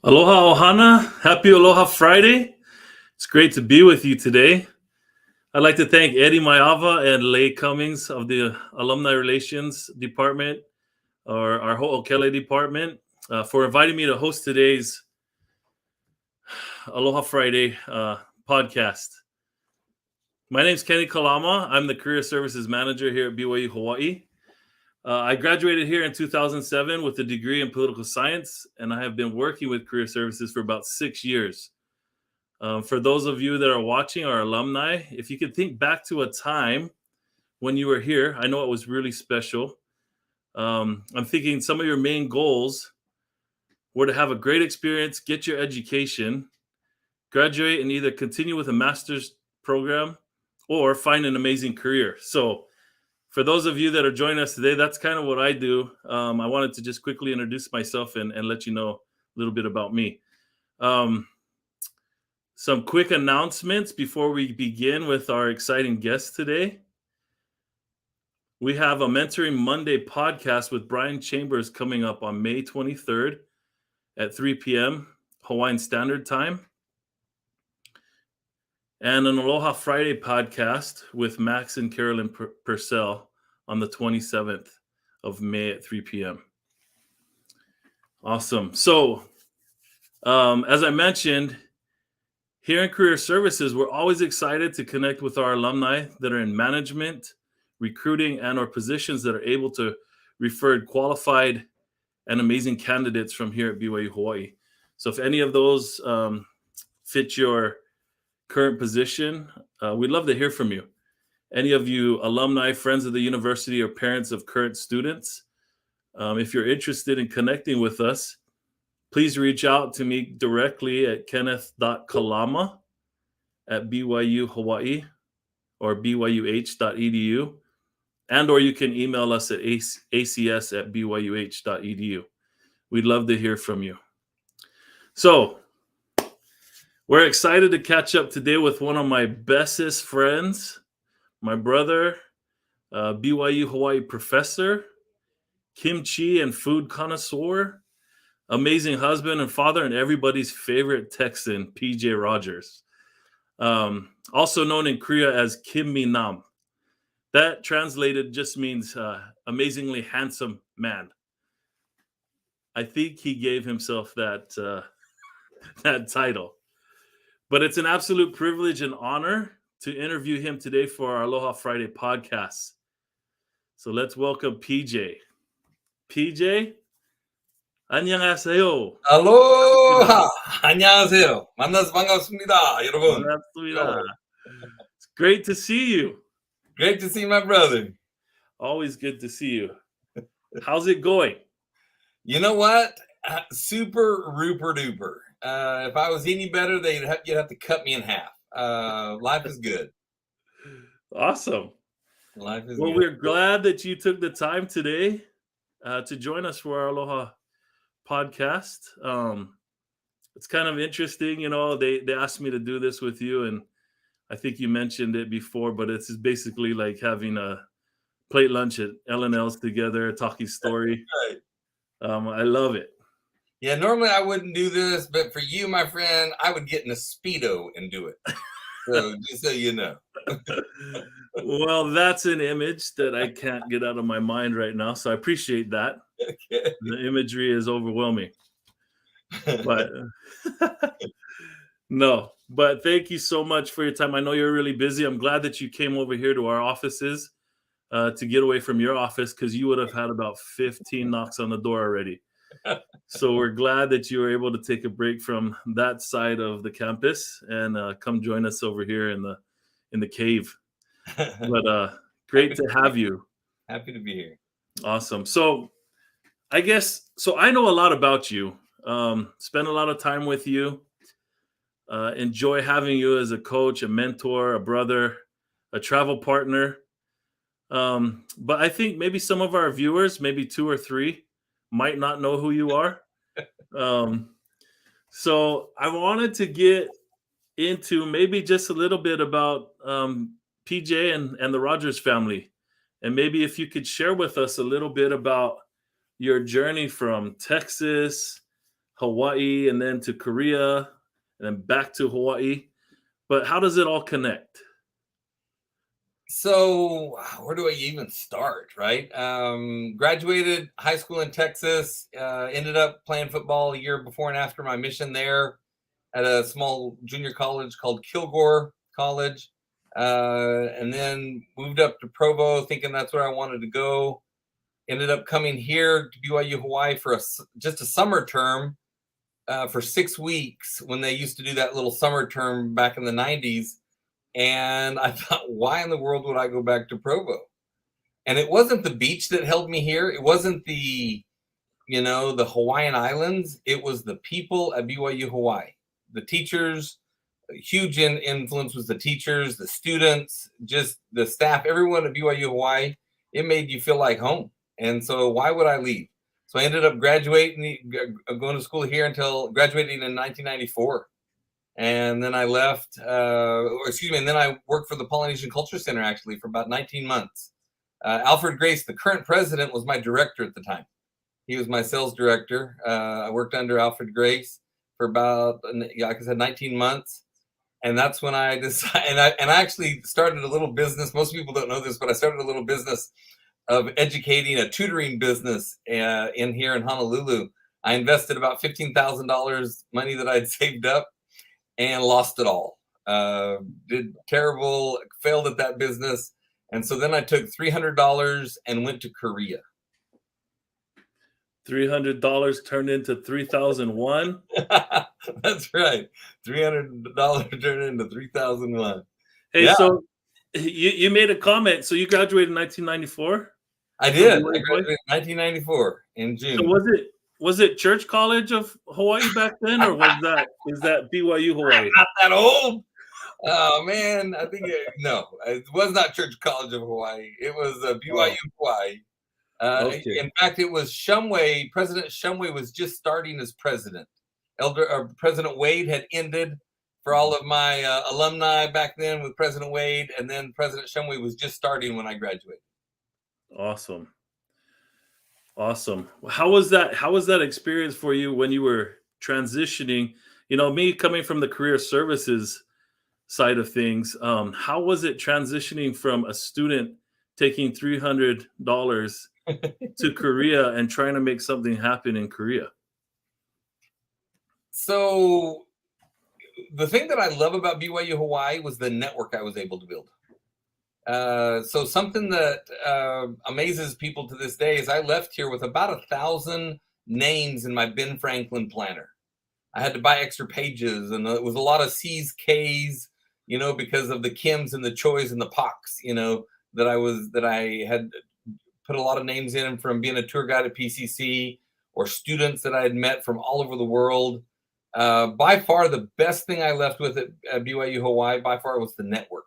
Aloha Ohana. Happy Aloha Friday. It's great to be with you today. I'd like to thank Eddie Mayava and Leigh Cummings of the Alumni Relations Department, or our Ho'okele department, for inviting me to host today's Aloha Friday podcast. My name's Kenny Kalama. I'm the Career Services Manager here at BYU Hawaii. I graduated here in 2007 with a degree in political science, and I have been working with career services for about 6 years. For those of you that are watching, our alumni, if you could think back to a time when you were here, I know it was really special. I'm thinking some of your main goals were to have a great experience, get your education, graduate, and either continue with a master's program or find an amazing career. So, for those of you that are joining us today, that's kind of what I do. I wanted to just quickly introduce myself and let you know a little bit about me. Some quick announcements before we begin with our exciting guest today. We have a Mentoring Monday podcast with Brian Chambers coming up on May 23rd at 3 p.m. Hawaiian Standard Time. And an Aloha Friday podcast with Max and Carolyn Purcell on the 27th of May at 3 p.m. Awesome. So, as I mentioned, here in Career Services, we're always excited to connect with our alumni that are in management, recruiting, and or positions that are able to refer qualified and amazing candidates from here at BYU Hawaii. So if any of those fit your current position, we'd love to hear from you. Any of you alumni, friends of the university, or parents of current students, if you're interested in connecting with us, please reach out to me directly at kenneth.kalama@BYU or byuh.edu, and or you can email us at acs@byuh.edu. We'd love to hear from you. So, we're excited to catch up today with one of my bestest friends, my brother, BYU Hawaii professor, kimchi and food connoisseur, amazing husband and father, and everybody's favorite Texan, PJ Rogers. Also known in Korea as Kim Mi Nam. That translated just means amazingly handsome man. I think he gave himself that that title. But it's an absolute privilege and honor to interview him today for our Aloha Friday podcast. So let's welcome PJ. PJ, 안녕하세요. Aloha! 안녕하세요. 만나서 반갑습니다, 여러분. 반갑습니다. It's great to see you. Great to see my brother. Always good to see you. How's it going? You know what? Super rooper duper. If I was any better, you'd have to cut me in half. Life is good. Awesome. Life is Well, good. we're glad that you took the time today to join us for our Aloha podcast. It's kind of interesting, you know, they asked me to do this with you, and I think you mentioned it before, but it's basically like having a plate lunch at L&L's together, talking story. Right. I love it. Yeah, normally I wouldn't do this, but for you, my friend, I would get in a Speedo and do it. So just so you know. Well, that's an image that I can't get out of my mind right now, so I appreciate that. Okay. The imagery is overwhelming. But no, but thank you so much for your time. I know you're really busy. I'm glad that you came over here to our offices to get away from your office, because you would have had about 15 knocks on the door already. So we're glad that you were able to take a break from that side of the campus and come join us over here in the cave. But great to have you. Happy to be here. Awesome. So I know a lot about you. Spend a lot of time with you. Enjoy having you as a coach, a mentor, a brother, a travel partner. But I think maybe some of our viewers, maybe 2 or 3, might not know who you are. So I wanted to get into maybe just a little bit about PJ and the Rogers family. And maybe if you could share with us a little bit about your journey from Texas, Hawaii and then to Korea and then back to Hawaii. But how does it all connect? So where do I even start, right? Graduated high school in Texas, ended up playing football a year before and after my mission there at a small junior college called Kilgore College. And then moved up to Provo thinking that's where I wanted to go. Ended up coming here to BYU Hawaii for just a summer term for 6 weeks when they used to do that little summer term back in the 90s. And I thought, why in the world would I go back to Provo? And it wasn't the beach that held me here. It wasn't the Hawaiian Islands. It was the people at BYU Hawaii. The teachers, a huge influence was the teachers, the students, just the staff, everyone at BYU Hawaii. It made you feel like home. And so why would I leave? So I ended up graduating, going to school here until graduating in 1994. And then I left, and then I worked for the Polynesian Culture Center actually for about 19 months. Alfred Grace, the current president, was my director at the time. He was my sales director. I worked under Alfred Grace for about, like I said, 19 months. And that's when I decided, and I actually started a little business. Most people don't know this, but I started a little business of educating, a tutoring business in here in Honolulu. I invested about $15,000 money that I'd saved up and lost it all. Did terrible, failed at that business. And so then I took $300 and went to Korea. $300 turned into 3,001. That's right. $300 turned into 3,001. Hey, Yeah. so you made a comment. So you graduated in 1994? I did. I graduated in 1994 in June. So was it Church College of Hawaii back then, or is that BYU Hawaii? I'm not that old. Oh man, I think no, it was not Church College of Hawaii. It was BYU Hawaii. Okay. In fact, it was Shumway. President Shumway was just starting as president. President Wade had ended for all of my alumni back then with President Wade, and then President Shumway was just starting when I graduated. Awesome. How was that experience for you when you were transitioning? Me coming from the career services side of things, how was it transitioning from a student taking $300 to Korea and trying to make something happen in Korea? So the thing that I love about BYU Hawaii was the network I was able to build. So something that amazes people to this day is I left here with about 1,000 names in my Ben Franklin planner. I had to buy extra pages, and it was a lot of C's, K's, because of the Kims and the Choys and the Poks, that I had put a lot of names in from being a tour guide at PCC, or students that I had met from all over the world. By far, the best thing I left with at BYU Hawaii, by far, was the network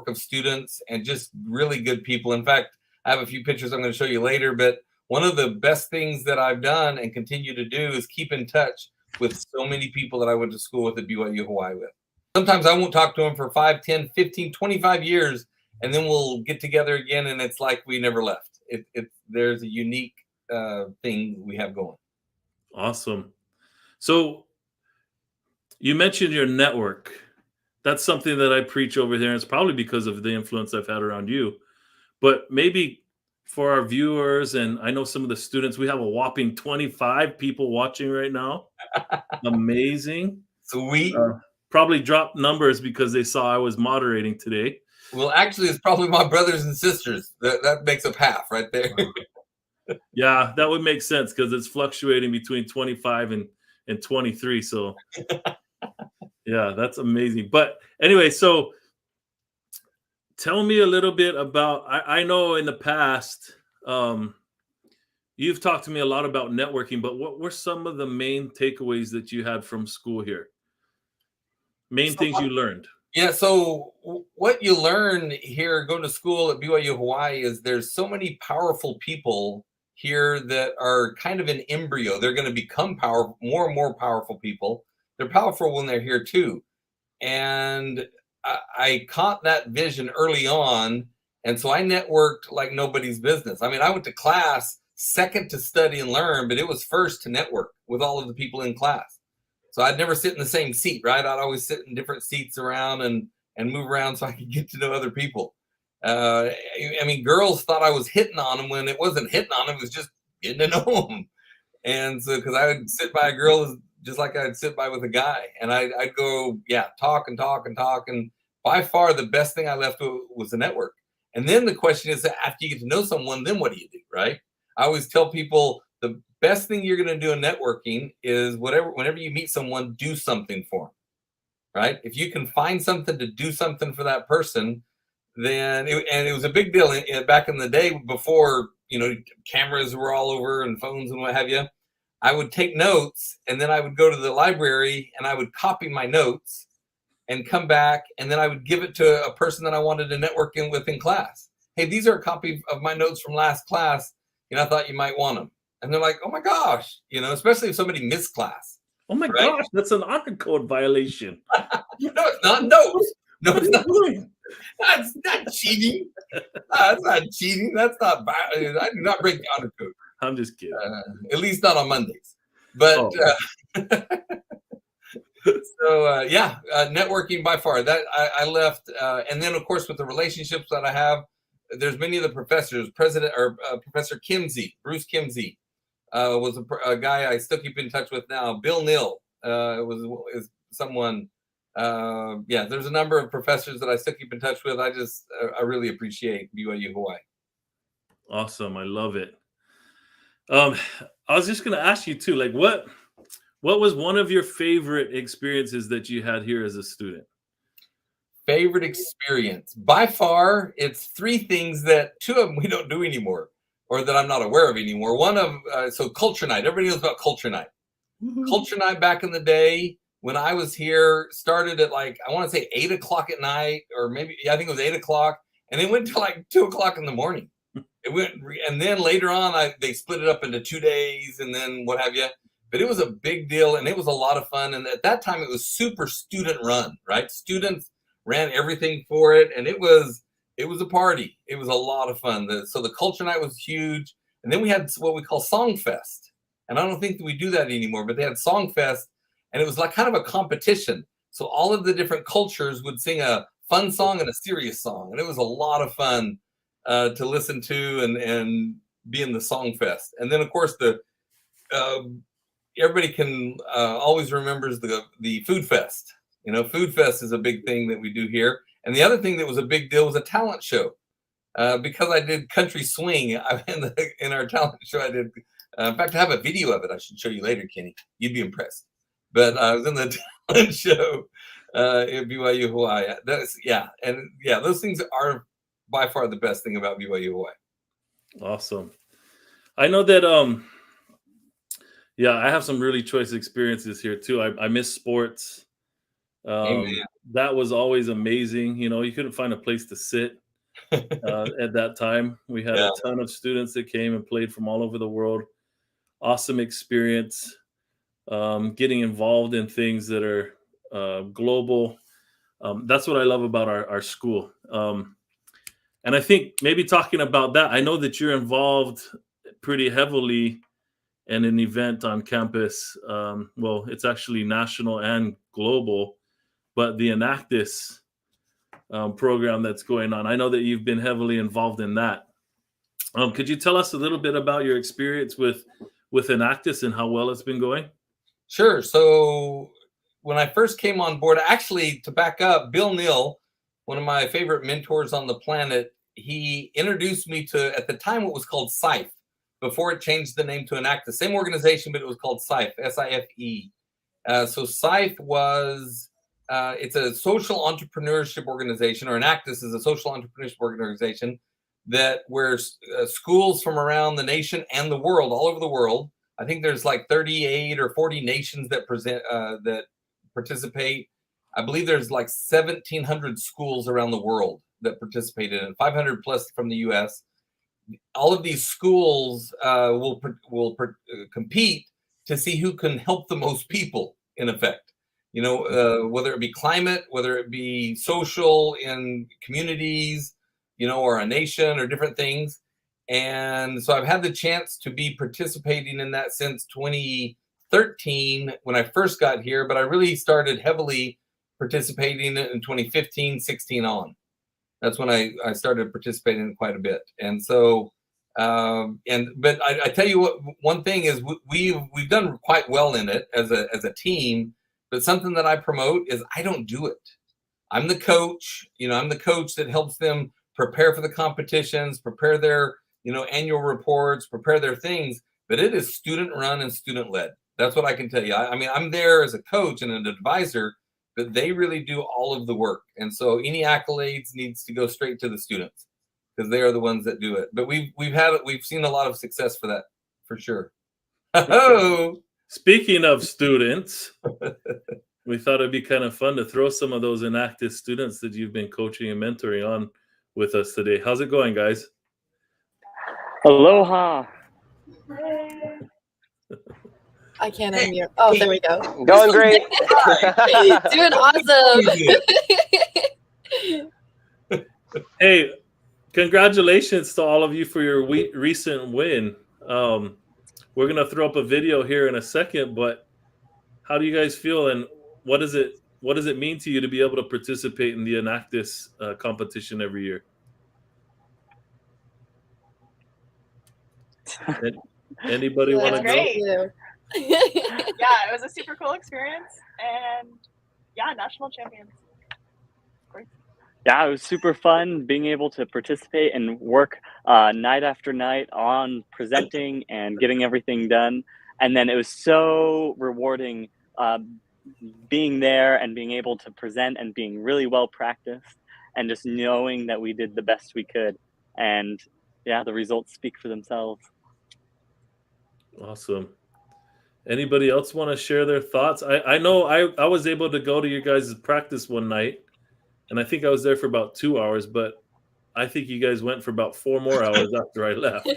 of students and just really good people. In fact, I have a few pictures I'm going to show you later, but one of the best things that I've done and continue to do is keep in touch with so many people that I went to school with at BYU Hawaii with. Sometimes I won't talk to them for 5, 10, 15, 25 years, and then we'll get together again, and it's like we never left. There's a unique thing we have going. Awesome. So you mentioned your network. That's something that I preach over there. And it's probably because of the influence I've had around you. But maybe for our viewers, and I know some of the students, we have a whopping 25 people watching right now. Amazing. Sweet. Probably dropped numbers because they saw I was moderating today. Well, actually, it's probably my brothers and sisters. That makes up half right there. Yeah, that would make sense because it's fluctuating between 25 and 23. So yeah, that's amazing. But anyway, so tell me a little bit about, I know in the past, you've talked to me a lot about networking, but what were some of the main takeaways that you had from school here? Main things you learned. Yeah, so what you learn here going to school at BYU Hawaii is there's so many powerful people here that are kind of an embryo. They're going to become more and more powerful people. They're powerful when they're here too. And I caught that vision early on. And so I networked like nobody's business. I mean, I went to class second to study and learn, but it was first to network with all of the people in class. So I'd never sit in the same seat, right? I'd always sit in different seats around and move around so I could get to know other people. I mean, girls thought I was hitting on them when it wasn't hitting on them, it was just getting to know them. And so, because I would sit by a girl just like I'd sit by with a guy, and I'd go, yeah, talk and talk and talk. And by far the best thing I left was the network. And then the question is, after you get to know someone, then what do you do, right? I always tell people the best thing you're going to do in networking is whenever you meet someone, do something for them, right? If you can find something to do something for that person, then it was a big deal back in the day before, cameras were all over and phones and what have you. I would take notes, and then I would go to the library and I would copy my notes and come back, and then I would give it to a person that I wanted to network with in class. Hey, these are a copy of my notes from last class. I thought you might want them. And they're like, oh my gosh, especially if somebody missed class. Oh my gosh, that's an honor code violation. No, it's not notes. No, it's not. That's not cheating. That's not cheating. That's not. I do not break the honor code. I'm just kidding. At least not on Mondays. But networking by far. That I left, and then of course with the relationships that I have, there's many of the professors. Professor Kimsey, Bruce Kimsey, was a guy I still keep in touch with now. Bill Nill is someone. There's a number of professors that I still keep in touch with. I really appreciate BYU Hawaii. Awesome. I love it. I was just going to ask you too, like what was one of your favorite experiences that you had here as a student? Favorite experience? By far, it's three things that two of them we don't do anymore, or that I'm not aware of anymore. One of, so Culture Night. Everybody knows about Culture Night. Mm-hmm. Culture Night back in the day, when I was here, started at I want to say 8 o'clock at night, or maybe, I think it was 8 o'clock, and it went to 2 o'clock in the morning. It went, and then later on, they split it up into 2 days, and then what have you. But it was a big deal, and it was a lot of fun. And at that time, it was super student run, right? Students ran everything for it, and it was a party. It was a lot of fun. So the Culture Night was huge, and then we had what we call Song Fest, and I don't think that we do that anymore. But they had Song Fest, and it was kind of a competition. So all of the different cultures would sing a fun song and a serious song, and it was a lot of fun to listen to and be in the Song Fest. And then of course everybody can always remembers the Food Fest. Food Fest is a big thing that we do here. And the other thing that was a big deal was a talent show. Because I did country swing in our talent show, I did. In fact, I have a video of it. I should show you later, Kenny. You'd be impressed. But I was in the talent show at BYU Hawaii. Those things are by far the best thing about BYU Hawaii. Awesome. I know that I have some really choice experiences here too. I miss sports. That was always amazing. You couldn't find a place to sit at that time. We had a ton of students that came and played from all over the world. Awesome experience. Getting involved in things that are global. That's what I love about our school. And I think maybe talking about that, I know that you're involved pretty heavily in an event on campus. Well, it's actually national and global, but the Enactus program that's going on. I know that you've been heavily involved in that. Could you tell us a little bit about your experience with Enactus and how well it's been going? Sure. So when I first came on board, actually, to back up, Bill Nill, one of my favorite mentors on the planet, he introduced me to, at the time, what was called SIFE, before it changed the name to Enactus. Same organization, but it was called SIFE, S-I-F-E. So SIFE was, it's a social entrepreneurship organization, or Enactus is a social entrepreneurship organization where schools from around the nation and the world, all over the world, I think there's 38 or 40 nations that participate. I believe there's 1,700 schools around the world that participated, and 500 plus from the U.S. All of these schools will compete to see who can help the most people, in effect. Whether it be climate, whether it be social in communities, or a nation or different things. And so I've had the chance to be participating in that since 2013 when I first got here, but I really started heavily participating in 2015, 16 on. That's when I started participating in quite a bit. And so, but I tell you what, one thing is we've done quite well in it as a team, but something that I promote is I don't do it. I'm the coach, I'm the coach that helps them prepare for the competitions, prepare their, annual reports, prepare their things, but it is student run and student led. That's what I can tell you. I mean, I'm there as a coach and an advisor, but they really do all of the work. And so any accolades needs to go straight to the students because they are the ones that do it. But we've seen a lot of success for that, for sure. Oh, speaking of students, we thought it'd be kind of fun to throw some of those Enactus students that you've been coaching and mentoring on with us today. How's it going, guys? Aloha. I can't unmute. Oh, there we go. Going great. Doing awesome. Hey, congratulations to all of you for your recent win. We're going to throw up a video here in a second, but how do you guys feel, and what does it mean to you to be able to participate in the Enactus competition every year? Anybody want to go? Yeah, it was a super cool experience, and yeah, national champions. Great. Yeah, it was super fun being able to participate and work night after night on presenting and getting everything done. And then it was so rewarding being there and being able to present and being really well practiced and just knowing that we did the best we could. And yeah, the results speak for themselves. Awesome. Anybody else want to share their thoughts? I know I was able to go to your guys' practice one night, and I think I was there for about 2 hours, but I think you guys went for about 4 more hours after I left.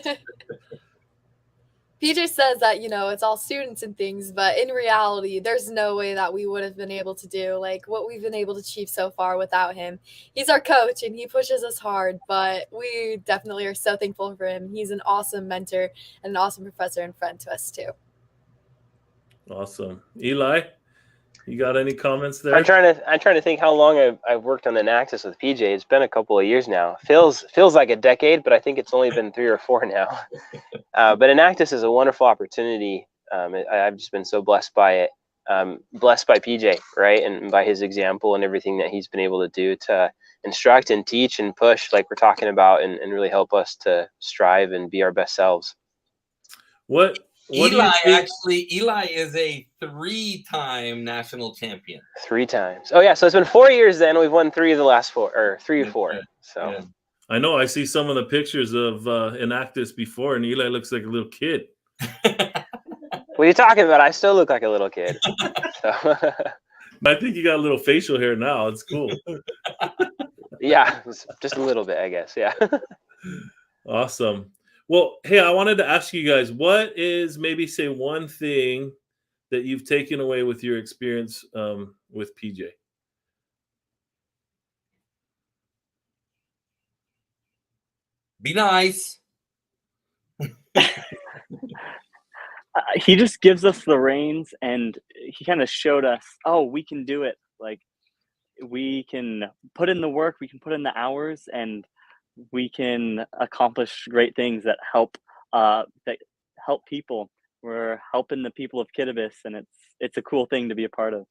PJ says that, it's all students and things, but in reality, there's no way that we would have been able to do like what we've been able to achieve so far without him. He's our coach and he pushes us hard, but we definitely are so thankful for him. He's an awesome mentor and an awesome professor and friend to us too. Awesome. Eli, you got any comments there? I'm trying to think how long I've worked on Enactus with PJ. It's been a couple of years now. Feels like a decade, but I think it's only been 3 or 4 now. But Enactus is a wonderful opportunity. I've just been so blessed by it. Blessed by PJ, right, and by his example and everything that he's been able to do to instruct and teach and push, like we're talking about, and really help us to strive and be our best selves. What Eli is a 3-time national champion. 3 times. Oh yeah, so it's been 4 years then. We've won 3 of the last 4, or 3 or 4. So yeah. I know I see some of the pictures of Enactus before, and Eli looks like a little kid. What are you talking about? I still look like a little kid. So. I think you got a little facial hair now. It's cool. Yeah, just a little bit, I guess. Yeah. Awesome. Well, hey, I wanted to ask you guys, what is maybe say one thing that you've taken away with your experience with PJ? Be nice. He just gives us the reins, and he kind of showed us, oh, we can do it. Like, we can put in the work, we can put in the hours, and we can accomplish great things that help people. We're helping the people of Kittibis, and it's a cool thing to be a part of.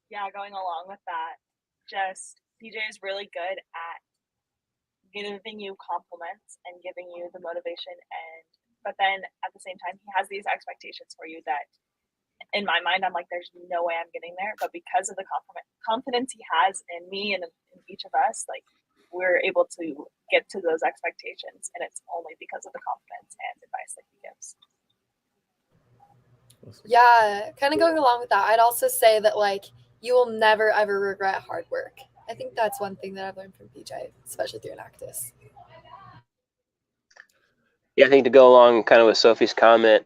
Yeah, going along with that, just PJ is really good at giving you compliments and giving you the motivation, but then at the same time he has these expectations for you that in my mind I'm like, there's no way I'm getting there, but because of the confidence he has in me and in each of us, like, we're able to get to those expectations, and it's only because of the confidence and advice that he gives. Yeah, kind of going along with that, I'd also say that, like, you will never, ever regret hard work. I think that's one thing that I've learned from PJ, especially through Enactus. Yeah, I think to go along kind of with Sophie's comment,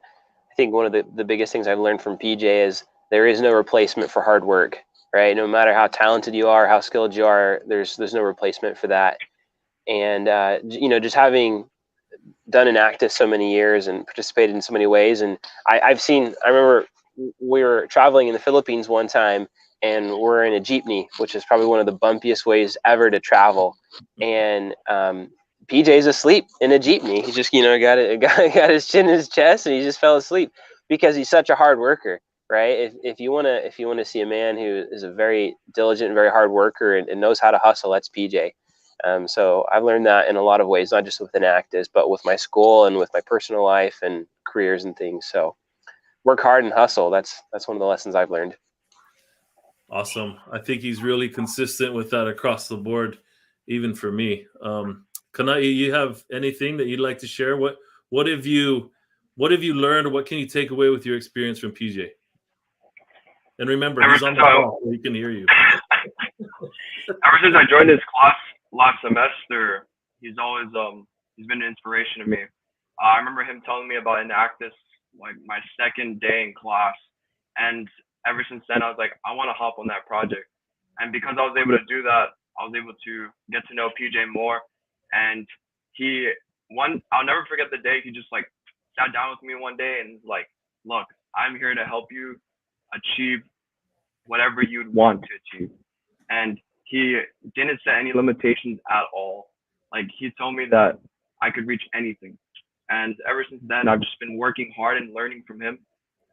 I think one of the biggest things I've learned from PJ is there is no replacement for hard work, right? No matter how talented you are, how skilled you are, there's no replacement for that. And, just having done Enactus so many years and participated in so many ways. And I remember we were traveling in the Philippines one time, and we're in a jeepney, which is probably one of the bumpiest ways ever to travel. And PJ's asleep in a jeepney. He just, got his chin in his chest, and he just fell asleep because he's such a hard worker, right? If you want to see a man who is a very diligent, very hard worker and knows how to hustle, that's PJ. So I've learned that in a lot of ways, not just with Enactus, but with my school and with my personal life and careers and things. So work hard and hustle. That's one of the lessons I've learned. Awesome. I think he's really consistent with that across the board, even for me. Kanai, you have anything that you'd like to share? What have you learned, or what can you take away with your experience from PJ? And remember, he's on the call, so he can hear you. Ever since I joined his class last semester, he's always he's been an inspiration to me. I remember him telling me about Enactus like my second day in class, and ever since then I was like, I want to hop on that project. And because I was able to do that, I was able to get to know PJ more. And I'll never forget the day he just like sat down with me one day and was like, look, I'm here to help you achieve whatever you'd want to achieve. And he didn't set any limitations at all. Like, he told me that I could reach anything. And ever since then, I've just been working hard and learning from him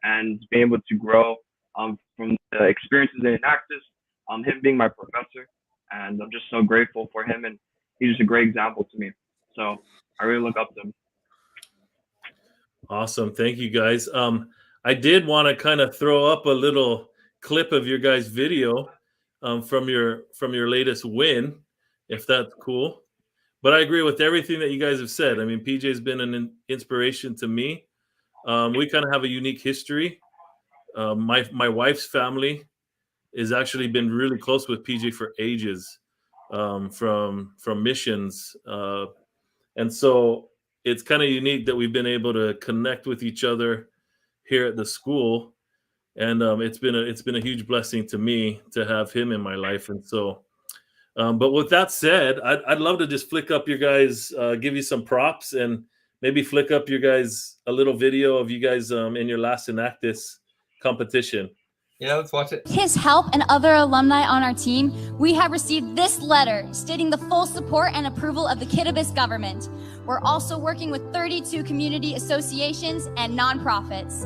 and being able to grow from the experiences in Enactus, him being my professor. And I'm just so grateful for him. And he's just a great example to me. So I really look up to him. Awesome. Thank you, guys. I did want to kind of throw up a little clip of your guys' video from your latest win, if that's cool. But I agree with everything that you guys have said. I mean, PJ's been an inspiration to me. We kind of have a unique history. My wife's family has actually been really close with PJ for ages, from missions, and so it's kind of unique that we've been able to connect with each other here at the school, and it's been a huge blessing to me to have him in my life. And so, but with that said, I'd love to just flick up your guys, give you some props, and maybe flick up your guys a little video of you guys in your last Enactus competition. Yeah, let's watch it. His help and other alumni on our team, we have received this letter stating the full support and approval of the Kiribati government. We're also working with 32 community associations and nonprofits.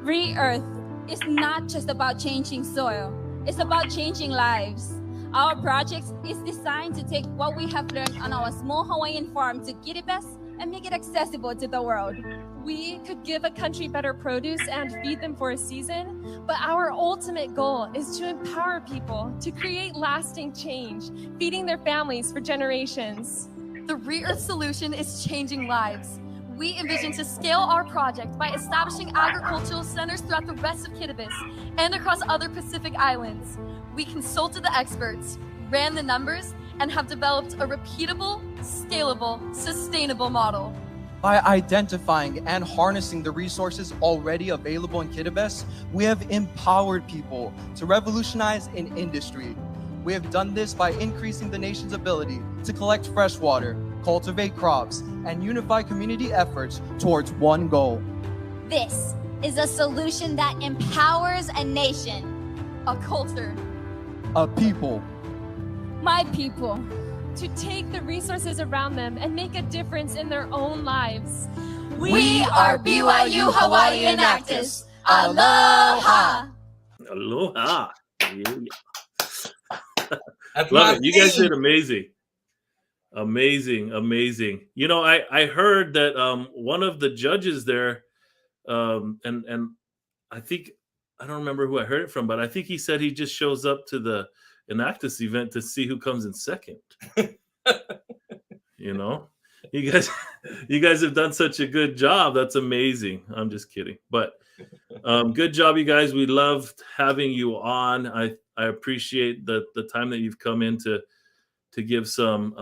Re-Earth is not just about changing soil, it's about changing lives. Our project is designed to take what we have learned on our small Hawaiian farm to Kiribati and make it accessible to the world. We could give a country better produce and feed them for a season, but our ultimate goal is to empower people to create lasting change, feeding their families for generations. The Re-Earth solution is changing lives. We envision to scale our project by establishing agricultural centers throughout the rest of Kiribati and across other Pacific islands. We consulted the experts, ran the numbers, and have developed a repeatable, scalable, sustainable model. By identifying and harnessing the resources already available in Kiribati, we have empowered people to revolutionize an industry. We have done this by increasing the nation's ability to collect fresh water, cultivate crops, and unify community efforts towards one goal. This is a solution that empowers a nation, a culture, a people. My people. To take the resources around them and make a difference in their own lives. We are BYU Hawaii Enactus. Aloha! Aloha! Love it. You guys did amazing. Amazing. You know, I heard that one of the judges there, and I think, I don't remember who I heard it from, but I think he said he just shows up to the Enactus event to see who comes in second. You know, you guys have done such a good job. That's amazing. I'm just kidding, but good job, you guys. We loved having you on. I appreciate the time that you've come in to give some.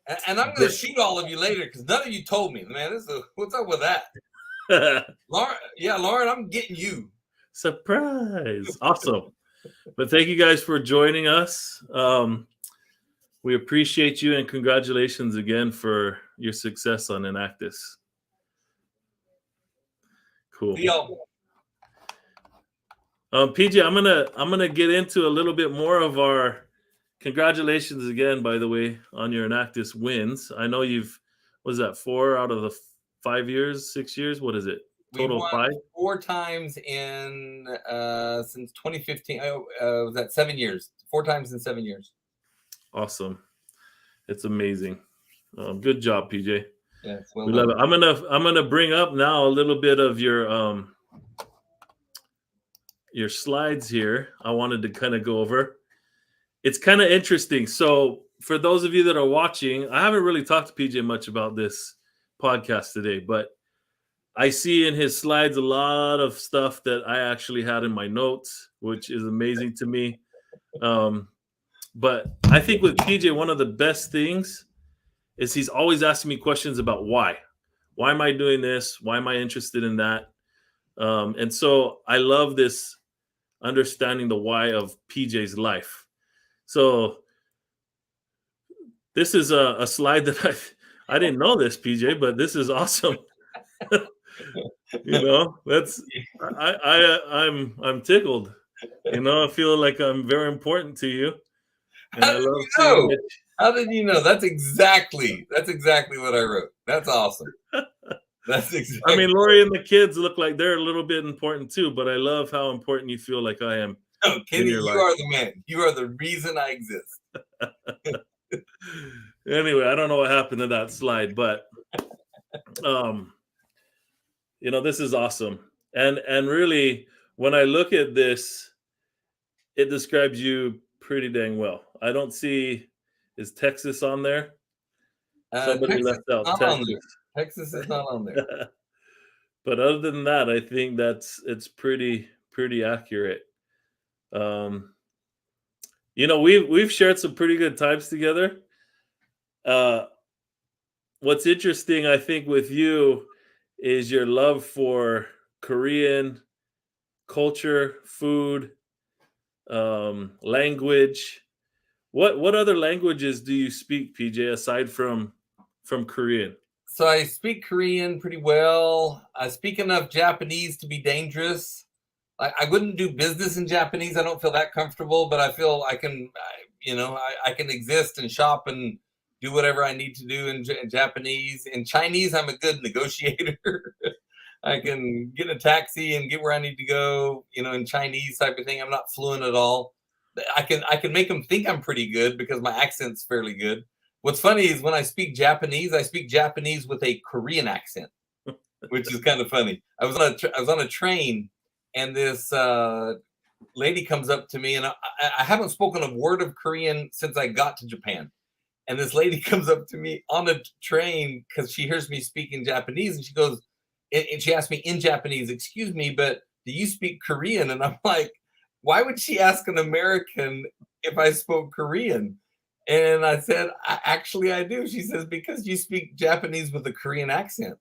And I'm going to shoot all of you later because none of you told me, man. What's up with that? Lauren, I'm getting you. Surprise. Awesome. But thank you guys for joining us. We appreciate you, and congratulations again for success on Enactus. Cool. See y'all. PJ, I'm gonna get into a little bit more of our congratulations again, by the way, on your Enactus wins. I know was that 4 out of the 5 years, 6 years? What is it? Total We've won 5? 4 times in since 2015. Was that 7 years? 4 times in 7 years. Awesome. It's amazing. Good job, PJ. Yes, we love it. I'm gonna bring up now a little bit of your slides here. I wanted to kind of go over. It's kind of interesting. So for those of you that are watching, I haven't really talked to PJ much about this podcast today, but I see in his slides a lot of stuff that I actually had in my notes, which is amazing to me. But I think with PJ, one of the best things is he's always asking me questions about why. Why am I doing this? Why am I interested in that? And so I love this understanding the why of PJ's life. So this is a slide that I didn't know this, PJ, but this is awesome. That's I'm tickled. I feel like I'm very important to you. And How did you know? How did you know? That's exactly what I wrote. That's awesome. That's exactly. I mean, Lori and the kids look like they're a little bit important too, but I love how important you feel like I am. No, Kenny, you are the man. You are the reason I exist. Anyway, I don't know what happened to that slide, but this is awesome. And really, when I look at this, it describes you pretty dang well. I don't see, is Texas on there? Somebody left out Texas. Texas is not on there. But other than that, I think it's pretty accurate. We've shared some pretty good times together. What's interesting, I think, with you is your love for Korean culture, food, language. What other languages do you speak, PJ, aside from Korean? So I speak Korean pretty well. I speak enough Japanese to be dangerous. I wouldn't do business in Japanese. I don't feel that comfortable, but I feel I can exist and shop and do whatever I need to do in Japanese. In Chinese, I'm a good negotiator. I can get a taxi and get where I need to go, in Chinese type of thing. I'm not fluent at all. I can make them think I'm pretty good because my accent's fairly good. What's funny is when I speak Japanese with a Korean accent, which is kind of funny. I was on a train, and this lady comes up to me, and I haven't spoken a word of Korean since I got to Japan. And this lady comes up to me on a train because she hears me speaking Japanese, and she goes, and she asked me in Japanese, "Excuse me, but do you speak Korean?" And I'm like, why would she ask an American if I spoke Korean? And I said, actually, I do. She says, because you speak Japanese with a Korean accent.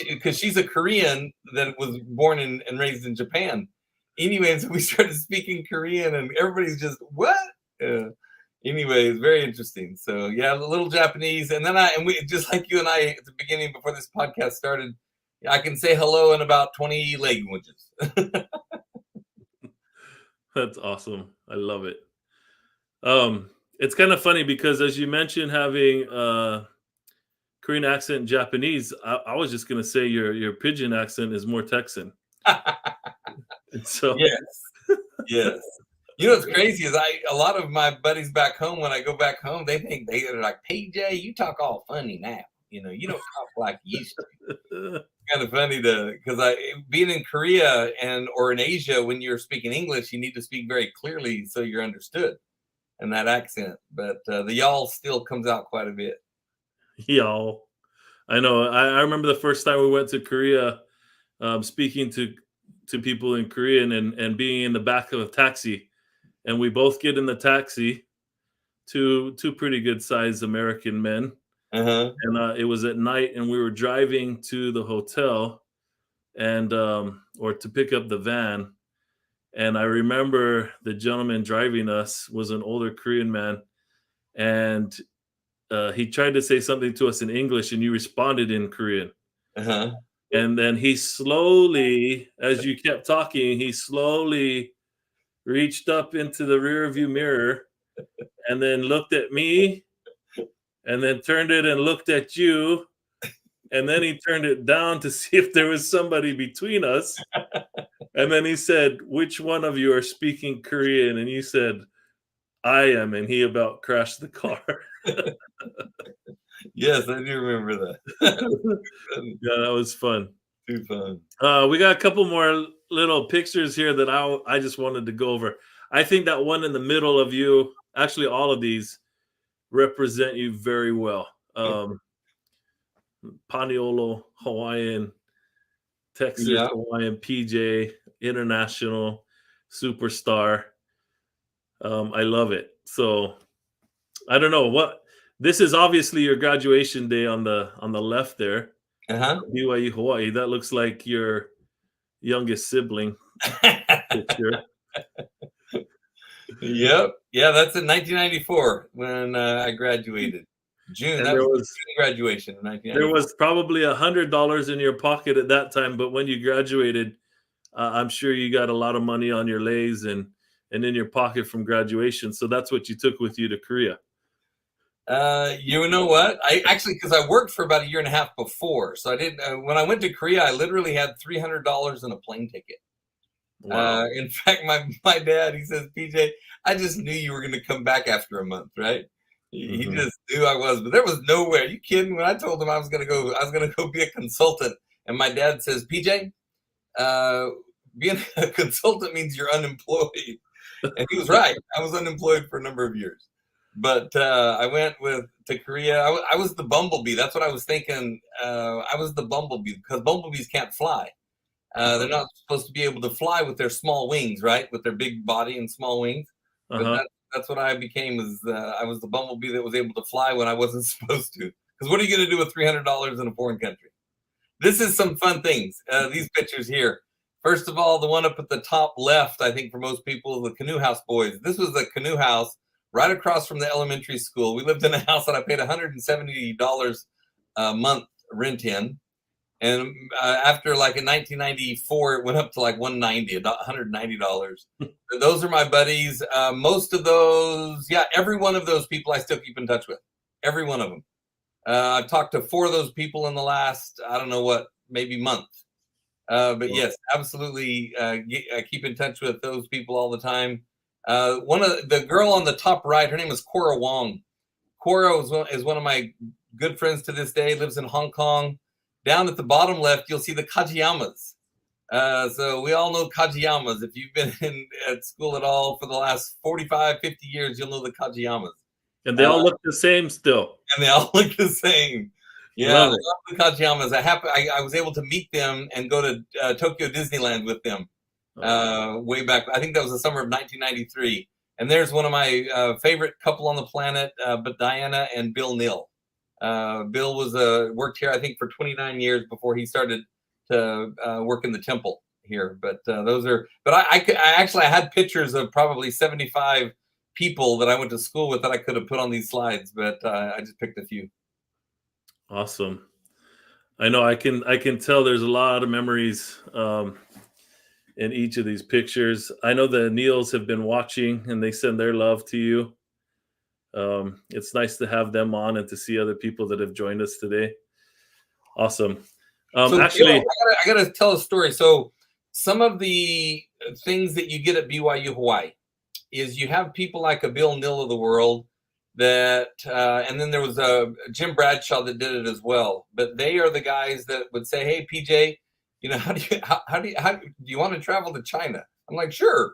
Because she's a Korean that was born and raised in Japan. Anyway, so we started speaking Korean, and everybody's just, what? Anyway, it's very interesting. So yeah, a little Japanese. And then we just like you and I at the beginning before this podcast started, I can say hello in about 20 languages. That's awesome. I love it. It's kind of funny because as you mentioned having Korean accent and Japanese, I was just going to say your pidgin accent is more Texan. So yes. What's crazy is a lot of my buddies back home, when I go back home, they think they're like, PJ, you talk all funny now. You don't talk like you used to. It's kind of funny because being in Korea or in Asia, when you're speaking English, you need to speak very clearly so you're understood. And that accent, but the y'all still comes out quite a bit. Y'all, I know. I remember the first time we went to Korea, speaking to people in Korean and being in the back of a taxi, and we both get in the taxi, two pretty good sized American men, and it was at night, and we were driving to the hotel, and or to pick up the van. And I remember the gentleman driving us was an older Korean man, and he tried to say something to us in English, and you responded in Korean. Uh-huh. And then he slowly, as you kept talking, he slowly reached up into the rear view mirror and then looked at me and then turned it and looked at you. And then he turned it down to see if there was somebody between us. And then he said, "Which one of you are speaking Korean?" And you said, "I am." And he about crashed the car. Yes, I do remember that. Yeah, that was fun. Too fun. We got a couple more little pictures here that I just wanted to go over. I think that one in the middle of you, actually all of these, represent you very well. Paniolo, Hawaiian, Texas, Yeah. Hawaiian, PJ, international, superstar. I love it. So I don't know what this is. Obviously, your graduation day on the left there. Uh-huh. BYU Hawaii. That looks like your youngest sibling picture. Yep. Yeah, that's in 1994 when I graduated. June. And That there was was June graduation in 1994. there was probably $100 in your pocket at that time, but when you graduated, I'm sure you got a lot of money on your lays and in your pocket from graduation. So that's what you took with you to Korea. You know what? I actually, because I worked for about a year and a half before, so I didn't. When I went to Korea, I literally had $300 in a plane ticket. Wow. In fact, my dad, he says, "PJ, I just knew you were going to come back after a month, right?" He just knew I was, but there was no way. Are you kidding? When I told him I was going to go be a consultant, and my dad says, "PJ, being a consultant means you're unemployed," and he was right. I was unemployed for a number of years. But I went to Korea. I was the bumblebee. That's what I was thinking. I was the bumblebee because bumblebees can't fly. They're not supposed to be able to fly with their small wings, right? With their big body and small wings. But that's what I became. I was the bumblebee that was able to fly when I wasn't supposed to. Because what are you going to do with $300 in a foreign country? This is some fun things. These pictures here. First of all, the one up at the top left, I think for most people, the Canoe House boys. This was the Canoe House right across from the elementary school. We lived in a house that I paid $170 a month rent in. And after like in 1994, it went up to like $190. Those are my buddies. Most of those, yeah, every one of those people I still keep in touch with. Every one of them. I've talked to 4 of those people in the last, I don't know what, maybe month. But yes, absolutely. I keep in touch with those people all the time. One of the girl on the top right, her name is Cora Wong. Cora is one of my good friends to this day, lives in Hong Kong. Down at the bottom left, you'll see the Kajiyamas. So we all know Kajiyamas. If you've been at school at all for the last 45, 50 years, you'll know the Kajiyamas. And they all look the same still. And they all look the same. Yeah, I love the Kajiyamas. I was able to meet them and go to Tokyo Disneyland with them way back. I think that was the summer of 1993. And there's one of my favorite couple on the planet, but Diana and Bill Neal. Bill was worked here, I think, for 29 years before he started to work in the temple here. But those are. But I actually had pictures of probably 75 people that I went to school with that I could have put on these slides, but I just picked a few. Awesome. I know I can tell there's a lot of memories in each of these pictures. I know the Neils have been watching and they send their love to you. It's nice to have them on and to see other people that have joined us today. Awesome. So actually, I gotta tell a story. So some of the things that you get at BYU Hawaii is you have people like a Bill Neal of the world that, and then there was a Jim Bradshaw that did it as well. But they are the guys that would say, "Hey, PJ, you know, how do you want to travel to China?" I'm like, "Sure.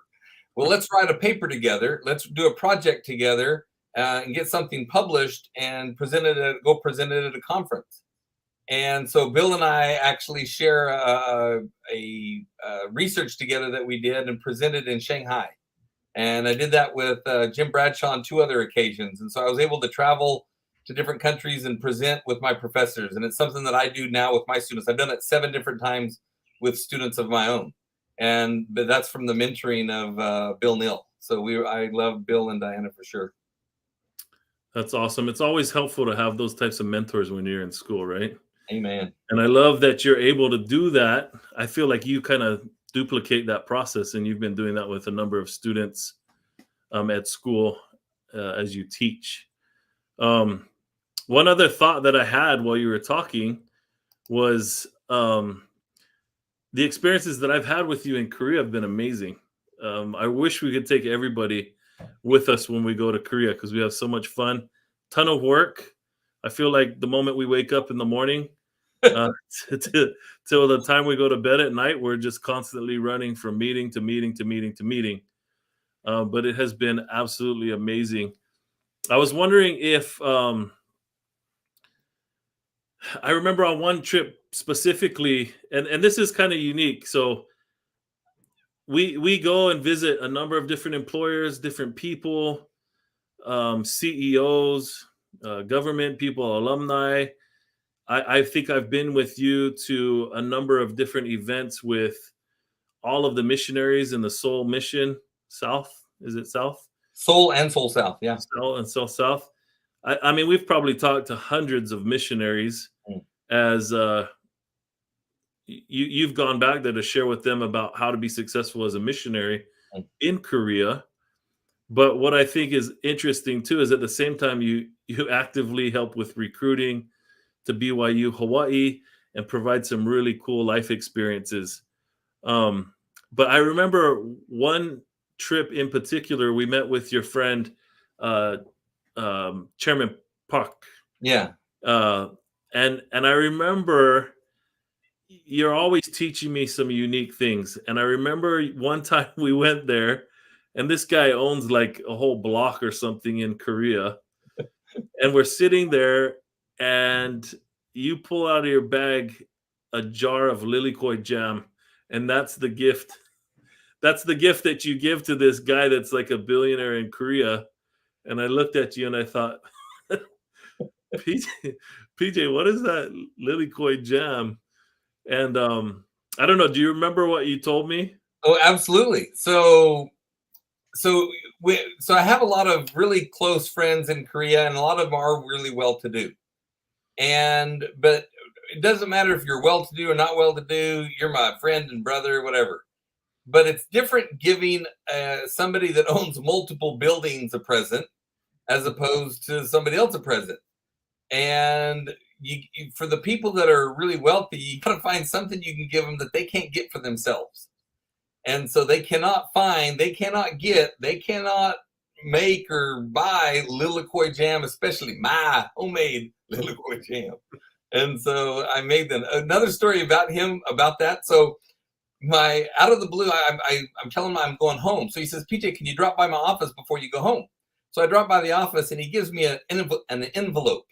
Well, let's write a paper together. Let's do a project together and get something published and present it at a conference." And so Bill and I actually share a research together that we did and presented in Shanghai. And I did that with Jim Bradshaw on 2 other occasions. And so I was able to travel to different countries and present with my professors. And it's something that I do now with my students. I've done it 7 different times with students of my own. But that's from the mentoring of Bill Neal. So I love Bill and Diana for sure. That's awesome. It's always helpful to have those types of mentors when you're in school, right? Amen. And I love that you're able to do that. I feel like you kind of duplicate that process, and you've been doing that with a number of students at school as you teach. One other thought that I had while you were talking was the experiences that I've had with you in Korea have been amazing. I wish we could take everybody with us when we go to Korea because we have so much fun, ton of work. I feel like the moment we wake up in the morning till the time we go to bed at night, we're just constantly running from meeting to meeting to meeting to meeting. But it has been absolutely amazing. I was wondering if I remember on one trip specifically, and this is kind of unique. So we go and visit a number of different employers, different people, CEOs, government people, alumni. I think I've been with you to a number of different events with all of the missionaries in the Seoul Mission South. Is it South? Seoul and Seoul South, yeah. Seoul and Seoul South. I mean, we've probably talked to hundreds of missionaries as you've gone back there to share with them about how to be successful as a missionary in Korea. But what I think is interesting too is at the same time you actively help with recruiting to BYU Hawaii and provide some really cool life experiences. But I remember one trip in particular, we met with your friend Chairman Park. Yeah. And I remember you're always teaching me some unique things. And I remember one time we went there, and this guy owns like a whole block or something in Korea. And we're sitting there, and you pull out of your bag a jar of lilikoi jam, and that's the gift. That's the gift that you give to this guy that's like a billionaire in Korea. And I looked at you and I thought, PJ, what is that lilikoi jam? And I don't know. Do you remember what you told me? Oh, absolutely. So I have a lot of really close friends in Korea, and a lot of them are really well-to-do. But it doesn't matter if you're well-to-do or not well-to-do. You're my friend and brother, whatever. But it's different giving somebody that owns multiple buildings a present as opposed to somebody else a present. And for the people that are really wealthy, you got to find something you can give them that they can't get for themselves. And so they cannot make or buy lilikoi jam, especially my homemade lilikoi jam. And so I made them. Another story about him about that. So out of the blue, I'm telling him I'm going home. So he says, PJ, can you drop by my office before you go home? So I drop by the office, and he gives me an envelope.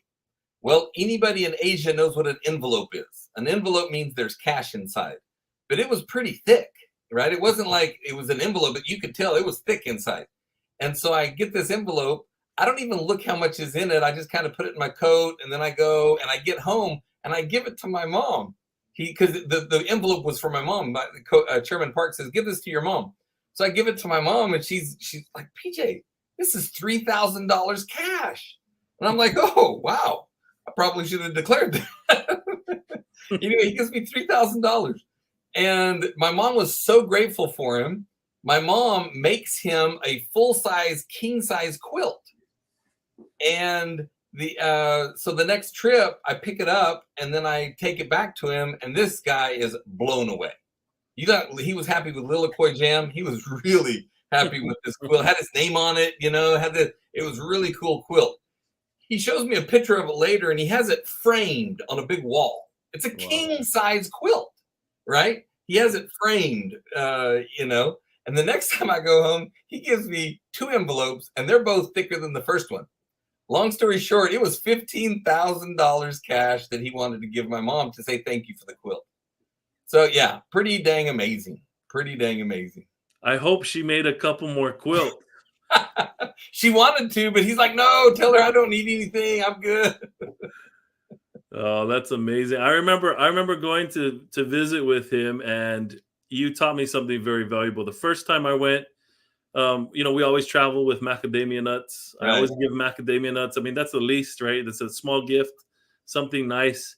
Well, anybody in Asia knows what an envelope is. An envelope means there's cash inside, but it was pretty thick, right? It wasn't like it was an envelope, but you could tell it was thick inside. And so I get this envelope. I don't even look how much is in it. I just kind of put it in my coat, and then I go and I get home and I give it to my mom. Because the envelope was for my mom. Chairman Park says, give this to your mom. So I give it to my mom, and she's like, PJ, this is $3,000 cash. And I'm like, oh, wow. I probably should have declared that. Anyway, he gives me $3,000. And my mom was so grateful for him. My mom makes him a full-size, king-size quilt. And so the next trip, I pick it up, and then I take it back to him, and this guy is blown away. He was happy with lilikoi jam. He was really happy with this quilt. Had his name on it, it was really cool quilt. He shows me a picture of it later, and he has it framed on a big wall. It's a king-size quilt, right? He has it framed, And the next time I go home, he gives me 2 envelopes, and they're both thicker than the first one. Long story short, it was $15,000 cash that he wanted to give my mom to say thank you for the quilt. So yeah, pretty dang amazing. Pretty dang amazing. I hope she made a couple more quilts. She wanted to, but he's like, no, tell her I don't need anything. I'm good. Oh, that's amazing. I remember going to visit with him, and you taught me something very valuable. The first time I went, We always travel with macadamia nuts. I Right. always give macadamia nuts. I mean, that's the least, right? It's a small gift, something nice.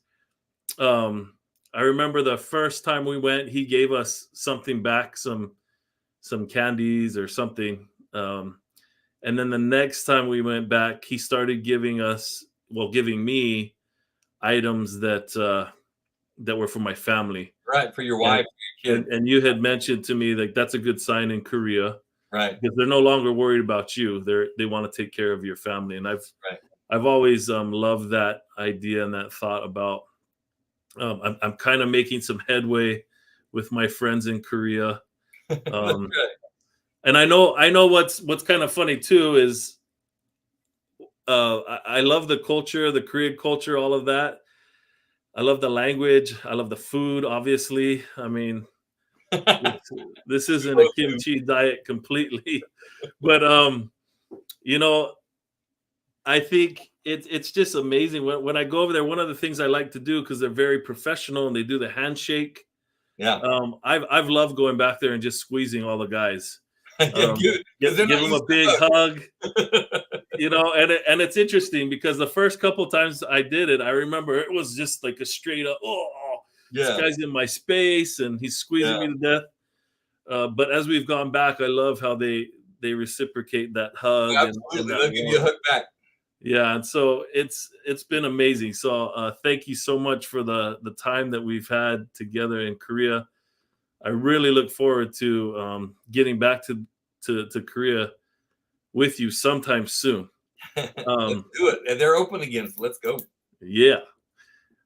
I remember the first time we went, he gave us something back, some candies or something. And then the next time we went back, he started giving me items that were for my family. Right, for your wife, for your kid. And you had mentioned to me like that's a good sign in Korea, right? Because they're no longer worried about you; they want to take care of your family. And I've always loved that idea and that thought about. I'm kind of making some headway with my friends in Korea. And I know what's kind of funny too is I love the culture, the Korean culture, all of that. I love the language. I love the food, obviously. I mean, this isn't a kimchi diet completely, but I think it's just amazing when I go over there. One of the things I like to do, because they're very professional and they do the handshake. Yeah. I've loved going back there and just squeezing all the guys. Give them a big hug. And it's interesting because the first couple times I did it, I remember it was just like a straight up, this guy's in my space and he's squeezing me to death. But as we've gone back, I love how they reciprocate that hug. Absolutely, they'll give you a hug back. Yeah, and so it's been amazing. So thank you so much for the time that we've had together in Korea. I really look forward to getting back to Korea with you sometime soon. Let's do it. And they're open again, so let's go. Yeah.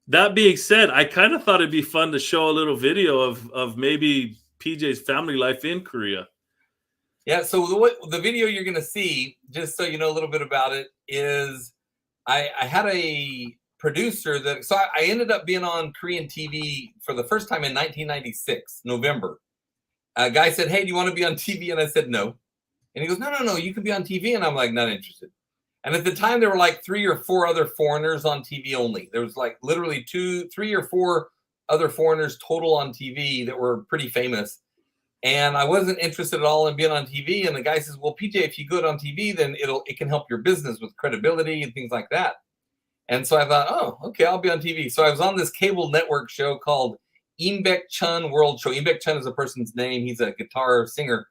That being said, I kind of thought it'd be fun to show a little video of maybe PJ's family life in Korea. Yeah, so the video you're going to see, just so you know a little bit about it, is I had a producer so I ended up being on Korean TV for the first time in 1996, November. A guy said, "Hey, do you want to be on TV?" And I said, "No." And he goes, No, you can be on TV. And I'm like, not interested. And at the time, there were like 3 or 4 other foreigners on TV only. There was like literally 3 or 4 other foreigners total on TV that were pretty famous. And I wasn't interested at all in being on TV. And the guy says, "Well, PJ, if you go on TV, then it can help your business with credibility and things like that." And so I thought, oh, okay, I'll be on TV. So I was on this cable network show called Im Chun World Show. Im Chun is a person's name. He's a guitar singer.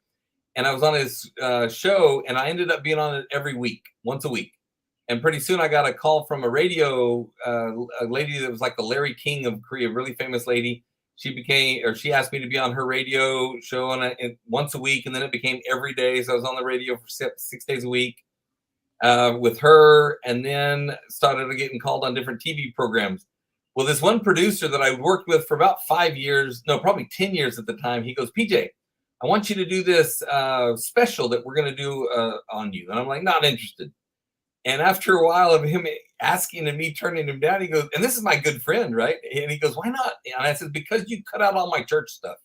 And I was on his show, and I ended up being on it every week, once a week. And pretty soon I got a call from a radio, a lady that was like the Larry King of Korea, a really famous lady. She asked me to be on her radio show once a week, and then it became every day. So I was on the radio for 6 days a week with her, and then started getting called on different TV programs. Well, this one producer that I worked with for about 5 years, no, probably 10 years at the time, he goes, "PJ, I want you to do this special that we're going to do on you." And I'm like, not interested. And after a while of him asking and me turning him down, he goes, and this is my good friend, right? And he goes, "Why not?" And I said, "Because you cut out all my church stuff.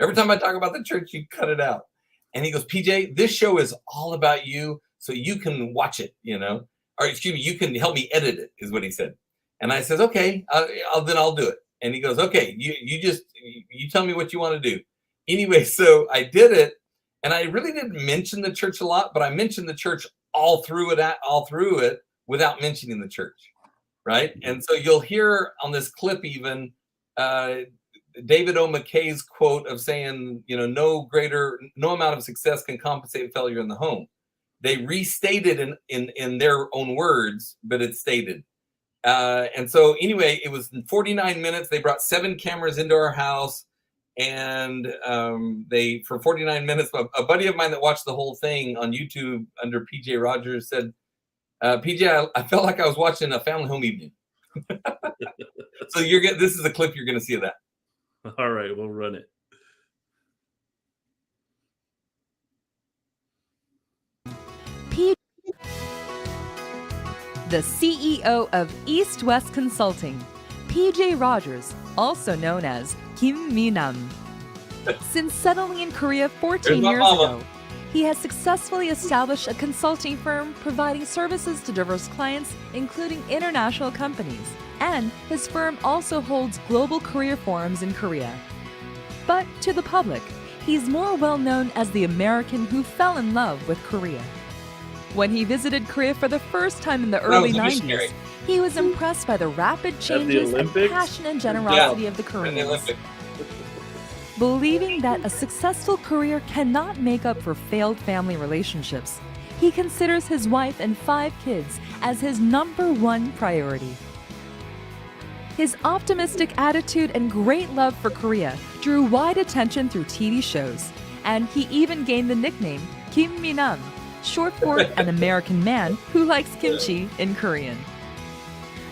Every time I talk about the church, you cut it out." And he goes, "PJ, this show is all about you, so you can watch it, or excuse me, you can help me edit it," is what he said. And I said, "Okay, then I'll do it." And he goes, "Okay, you tell me what you want to do." Anyway, so I did it, and I really didn't mention the church a lot, but I mentioned the church all through it without mentioning the church, right? And so you'll hear on this clip even David O. McKay's quote of saying, no amount of success can compensate failure in the home. They restated in their own words, but it's stated. And so anyway, it was 49 minutes. They brought 7 cameras into our house. And for 49 minutes, a buddy of mine that watched the whole thing on YouTube under PJ Rogers said, "PJ, I felt like I was watching a family home evening." So this is a clip you're going to see of that. All right, we'll run it. The CEO of East West Consulting, PJ Rogers, also known as Kim Mi-nam. Since settling in Korea 14 years ago, he has successfully established a consulting firm providing services to diverse clients, including international companies. And his firm also holds global career forums in Korea. But to the public, he's more well known as the American who fell in love with Korea. When he visited Korea for the first time in the early 90s, he was impressed by the rapid changes and passion and generosity of the Koreans. Believing that a successful career cannot make up for failed family relationships, he considers his wife and 5 kids as his #1 priority. His optimistic attitude and great love for Korea drew wide attention through TV shows, and he even gained the nickname Kim Mi-nam, short for an American man who likes kimchi in Korean.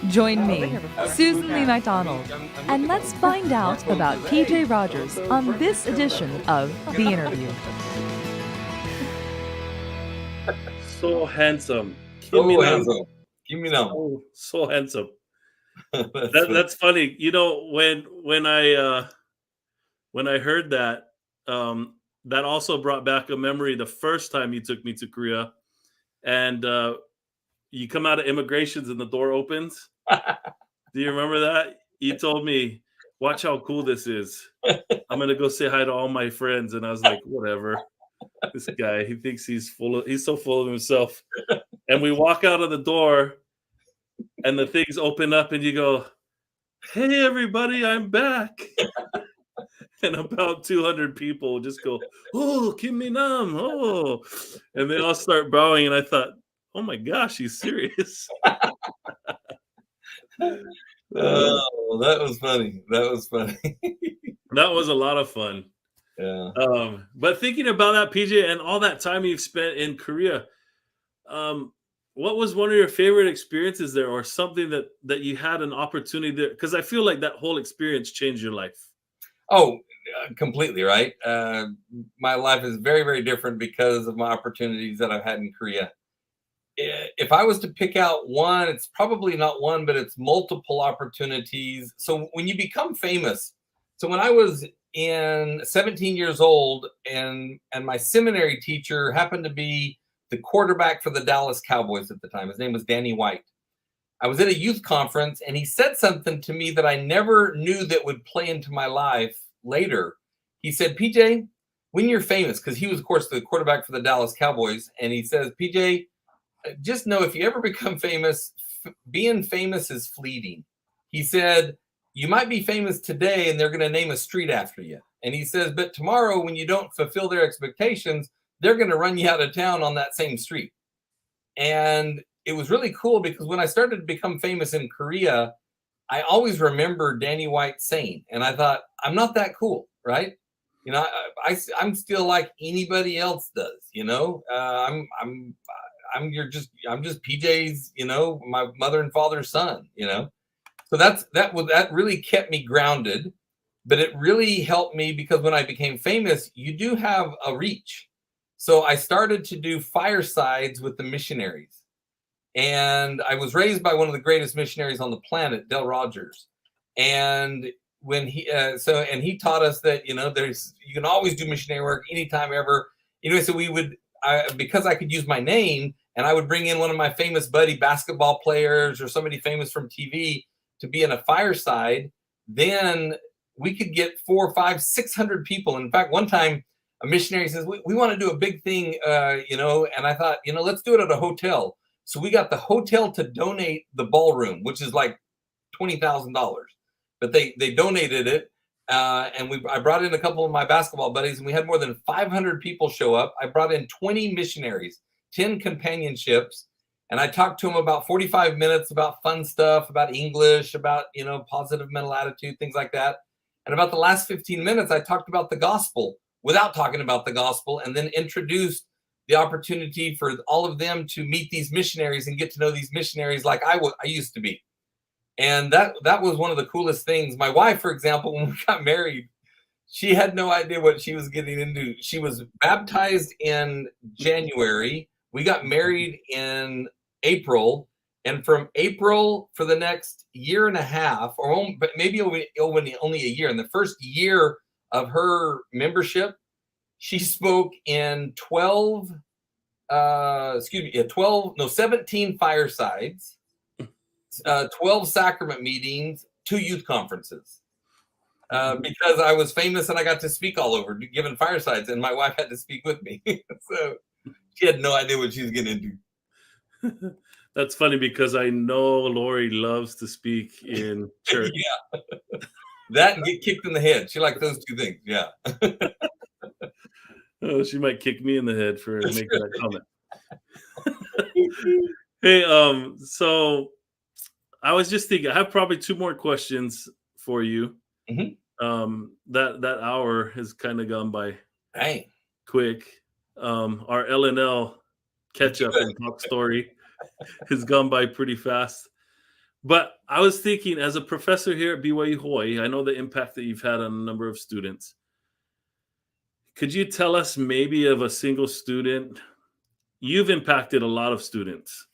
Join me, Susan Lee MacDonald, and let's find out about PJ Rogers on this edition of The Interview. So handsome. So handsome. Kim So handsome. That's funny. You know, when I heard that, that also brought back a memory the first time you took me to Korea, and you come out of immigrations and the door opens. Do you remember that? You told me, "Watch how cool this is. I'm gonna go say hi to all my friends," and I was like, "Whatever." This guy, he thinks he's so full of himself. And we walk out of the door, and the things open up, and you go, "Hey, everybody, I'm back." And about 200 people just go, "Oh, Kim Mi-nam, oh." And they all start bowing, and I thought, oh my gosh, he's serious. Oh, that was funny. That was funny. That was a lot of fun. Yeah. But thinking about that, PJ, and all that time you've spent in Korea, what was one of your favorite experiences there, or something that you had an opportunity there? Because I feel like that whole experience changed your life. Oh, completely, right? My life is very, very different because of my opportunities that I've had in Korea. If I was to pick out one, it's probably not one, but it's multiple opportunities. So when you become famous, so when I was 17 years old, and my seminary teacher happened to be the quarterback for the Dallas Cowboys at the time. His name was Danny White. I was at a youth conference, and he said something to me that I never knew that would play into my life later. He said, "PJ, when you're famous," because he was, of course, the quarterback for the Dallas Cowboys, and he says, "PJ, just know if you ever become famous, being famous is fleeting." He said, "You might be famous today and they're going to name a street after you." And he says, "But tomorrow, when you don't fulfill their expectations, they're going to run you out of town on that same street." And it was really cool because when I started to become famous in Korea, I always remember Danny White saying, and I thought, I'm not that cool, right? You know, I'm still like anybody else does, you know, I'm just PJ's, you know, my mother and father's son, you know. So that really kept me grounded, but it really helped me because when I became famous, you do have a reach. So I started to do firesides with the missionaries, and I was raised by one of the greatest missionaries on the planet, Del Rogers, and when he he taught us that, you know, you can always do missionary work anytime ever. You know, so we would because I could use my name, and I would bring in one of my famous buddy basketball players or somebody famous from TV to be in a fireside, then we could get 400, 500, 600 people. In fact, one time a missionary says, we want to do a big thing, you know, and I thought, you know, let's do it at a hotel. So we got the hotel to donate the ballroom, which is like $20,000, but they donated it. And I brought in a couple of my basketball buddies, and we had more than 500 people show up. I brought in 20 missionaries, 10 companionships, and I talked to them about 45 minutes about fun stuff, about English, about, you know, positive mental attitude, things like that. And about the last 15 minutes, I talked about the gospel without talking about the gospel, and then introduced the opportunity for all of them to meet these missionaries and get to know these missionaries like I used to be. And that was one of the coolest things. My wife, for example, when we got married, she had no idea what she was getting into. She was baptized in January. We got married in April. And from April for the next year and a half, or maybe only a year, in the first year of her membership, she spoke in 17 firesides, 12 sacrament meetings, 2 youth conferences. because I was famous and I got to speak all over, giving firesides, and my wife had to speak with me. So she had no idea what she was getting into. That's funny because I know Lori loves to speak in church. Yeah. That and get kicked in the head. She likes those two things. Yeah. Oh, she might kick me in the head for making that comment. Hey, so I was just thinking, I have probably 2 more questions for you. That hour has kind of gone by quick. Our L&L catch up and talk story has gone by pretty fast. But I was thinking, as a professor here at BYU Hawaii, I know the impact that you've had on a number of students. Could you tell us maybe of a single student? You've impacted a lot of students.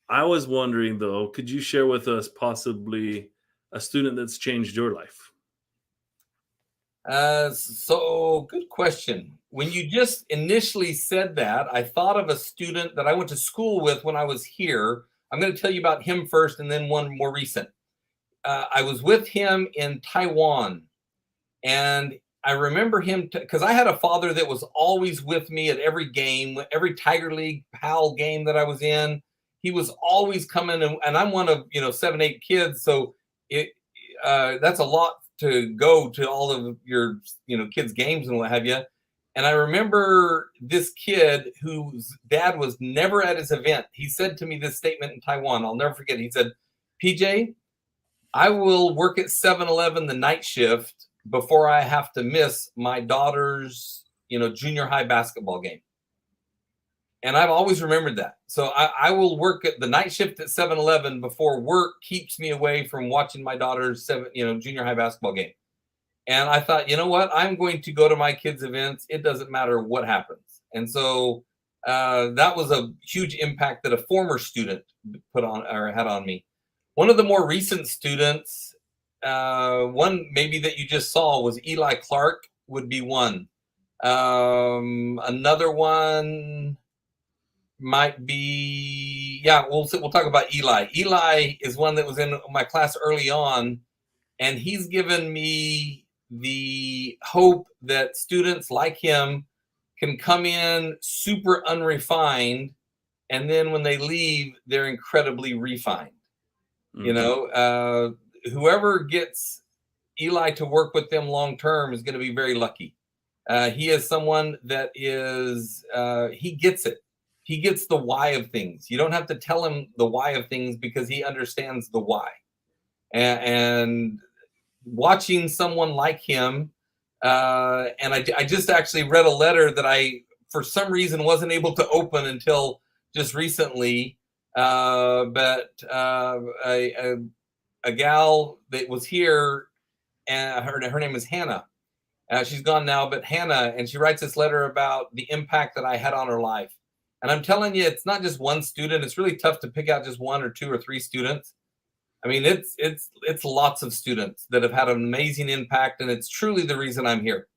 I was wondering, though, could you share with us possibly a student that's changed your life? So good question. When you just initially said that, I thought of a student that I went to school with when I was here. I'm going to tell you about him first and then one more recent. I was with him in Taiwan, and I remember him because I had a father that was always with me at every game, every Tiger League PAL game that I was in. He was always coming, and I'm one of 7, 8 kids, so that's a lot to go to all of your kids' games and what have you. And I remember this kid whose dad was never at his event. He said to me this statement in Taiwan. I'll never forget. He said, "PJ, I will work at 7-Eleven the night shift before I have to miss my daughter's, junior high basketball game." And I've always remembered that. So I will work at the night shift at 7-Eleven before work keeps me away from watching my daughter's junior high basketball game. And I thought, you know what? I'm going to go to my kids' events. It doesn't matter what happens. And so that was a huge impact that a former student had on me. One of the more recent students, one maybe that you just saw was Eli Clark would be one. Another one might be, we'll talk about Eli. Eli is one that was in my class early on, and he's given me the hope that students like him can come in super unrefined, and then when they leave, they're incredibly refined. Whoever gets Eli to work with them long term is going to be very lucky. He is someone that is, he gets it. He gets the why of things. You don't have to tell him the why of things because he understands the why. And watching someone like him, and I just actually read a letter that I, for some reason, wasn't able to open until just recently. But a gal that was here, and her name is Hannah. She's gone now, but Hannah, and she writes this letter about the impact that I had on her life. And I'm telling you, it's not just one student. It's really tough to pick out just 1 or 2 or 3 students. I mean, it's lots of students that have had an amazing impact, and it's truly the reason I'm here.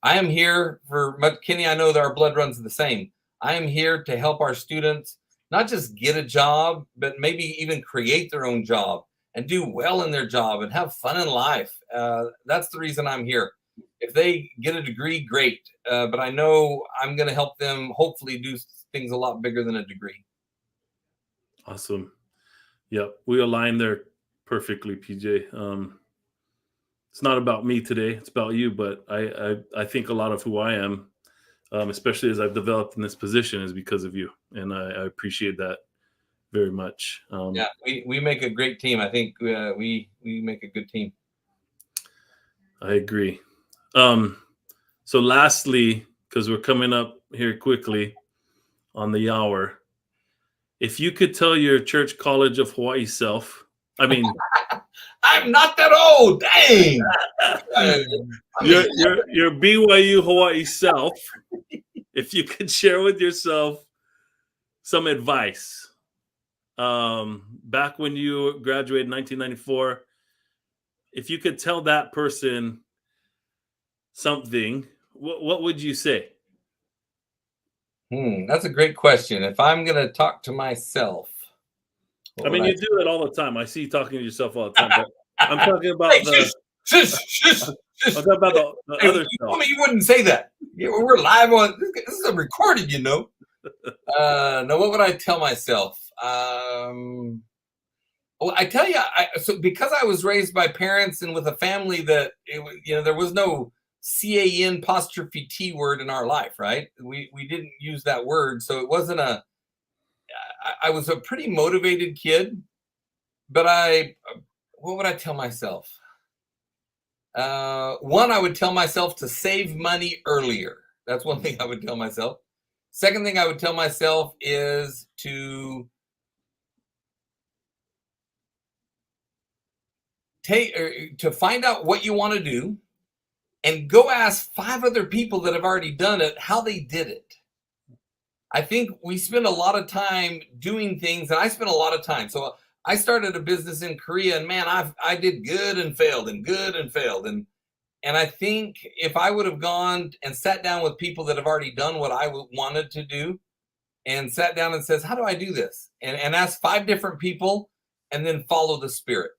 I am here for Kenny. I know that our blood runs the same. I am here to help our students not just get a job, but maybe even create their own job and do well in their job and have fun in life. That's the reason I'm here. If they get a degree, great. But I know I'm going to help them hopefully do things a lot bigger than a degree. Awesome. Yeah, we align there perfectly, PJ. It's not about me today. It's about you. But I think a lot of who I am, especially as I've developed in this position, is because of you. And I appreciate that very much. We make a great team. I think we make a good team. I agree. So lastly, because we're coming up here quickly on the hour, if you could tell your Church College of Hawaii self, I mean, I'm not that old. Dang. your BYU Hawaii self, if you could share with yourself some advice, back when you graduated in 1994, if you could tell that person something, what would you say? That's a great question. If I'm going to talk to myself, I mean, you do it all the time. I see you talking to yourself all the time. But I'm talking about Shush, shush, shush. I'll talk about the Hey, other you stuff. told me you wouldn't say that. We're live on. This is a recorded, you know. No, what would I tell myself? Well, I tell you, so because I was raised by parents and with a family that there was no CAN apostrophe T word in our life, right? We didn't use that word, so it wasn't a. I was a pretty motivated kid, but what would I tell myself? One, I would tell myself to save money earlier. That's one thing I would tell myself. Second thing I would tell myself is to find out what you want to do and go ask 5 other people that have already done it how they did it. I think we spend a lot of time doing things, and I spent a lot of time. So I started a business in Korea, and man, I did good and failed and good and failed. And I think if I would have gone and sat down with people that have already done what I wanted to do and sat down and says, how do I do this? And ask 5 different people and then follow the Spirit.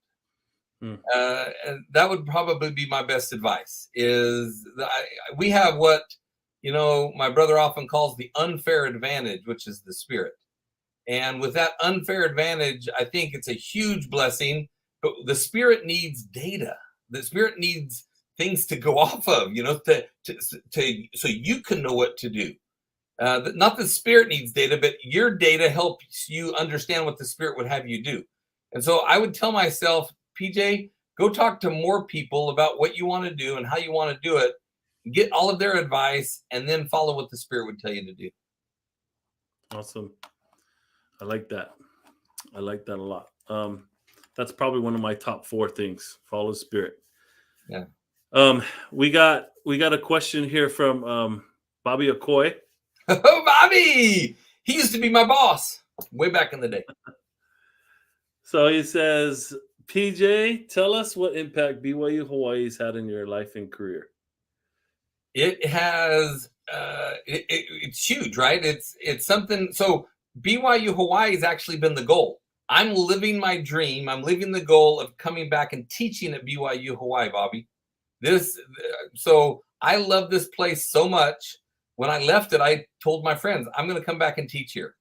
That would probably be my best advice. We have what my brother often calls the unfair advantage, which is the Spirit. And with that unfair advantage, I think it's a huge blessing. But the Spirit needs data. The Spirit needs things to go off of, so you can know what to do. Not the Spirit needs data, but your data helps you understand what the Spirit would have you do. And so I would tell myself, PJ, go talk to more people about what you want to do and how you want to do it. Get all of their advice and then follow what the Spirit would tell you to do. Awesome. I like that. I like that a lot. That's probably one of my top 4 things. Follow the Spirit. Yeah. We got a question here from Bobby Okoye. Oh, Bobby! He used to be my boss way back in the day. So he says, PJ, tell us what impact BYU Hawaii's had in your life and career. It has. It's huge, right? It's something. So BYU Hawaii has actually been the goal. I'm living my dream. I'm living the goal of coming back and teaching at BYU Hawaii, Bobby. So I love this place so much. When I left it, I told my friends, I'm going to come back and teach here.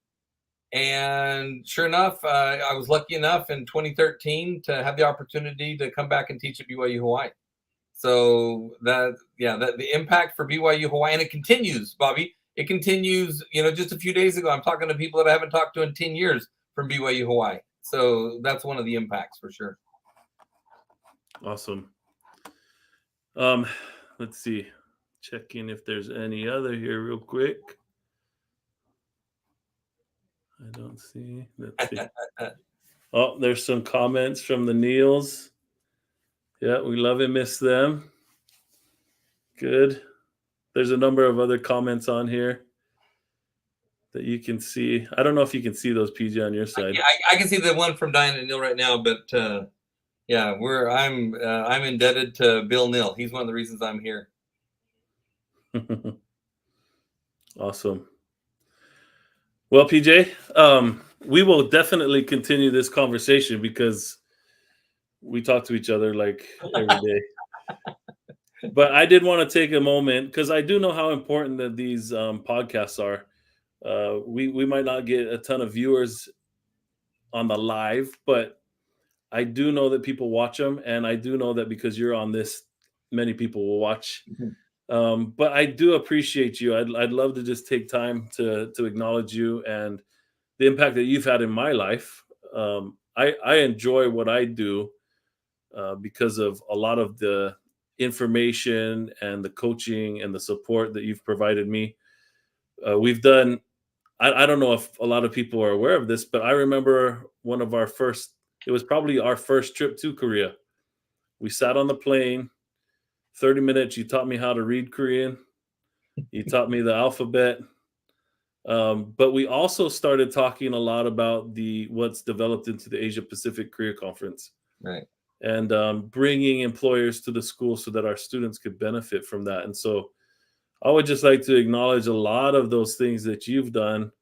And sure enough, I was lucky enough in 2013 to have the opportunity to come back and teach at BYU Hawaii. So the impact for BYU Hawaii, and it continues, Bobby. It continues. Just a few days ago, I'm talking to people that I haven't talked to in 10 years from BYU Hawaii. So that's one of the impacts for sure. Awesome. Let's see. Checking if there's any other here real quick. I don't see. Let's see. Oh, there's some comments from the Neils. Yeah, we love and miss them. Good. There's a number of other comments on here that you can see. I don't know if you can see those, PJ, on your side. I can see the one from Diane and Neil right now, but yeah, I'm indebted to Bill Neal. He's one of the reasons I'm here. Awesome. Well, PJ, we will definitely continue this conversation because we talk to each other like every day. But I did want to take a moment because I do know how important that these podcasts are. We might not get a ton of viewers on the live, but I do know that people watch them, and I do know that because you're on this, many people will watch. Mm-hmm. But I do appreciate you. I'd love to just take time to acknowledge you and the impact that you've had in my life. I enjoy what I do because of a lot of the information and the coaching and the support that you've provided me. We've done, I don't know if a lot of people are aware of this, but I remember one of our first, it was probably our first trip to Korea. We sat on the plane, 30 minutes. You taught me how to read Korean. You taught me the alphabet. But we also started talking a lot about what's developed into the Asia Pacific Career Conference. Right. And bringing employers to the school so that our students could benefit from that. And so I would just like to acknowledge a lot of those things that you've done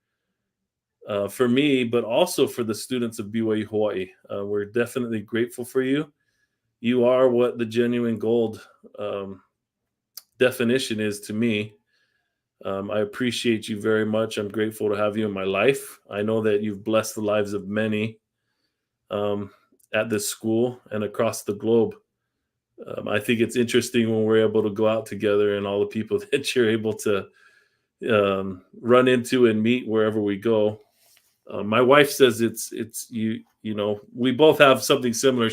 for me, but also for the students of BYU Hawaii. We're definitely grateful for you. you are what the genuine gold definition is to me. I appreciate you very much. I'm grateful to have you in my life. I know that you've blessed the lives of many at this school and across the globe. I think it's interesting when we're able to go out together and all the people that you're able to run into and meet wherever we go. My wife says it's you know, we both have something similar.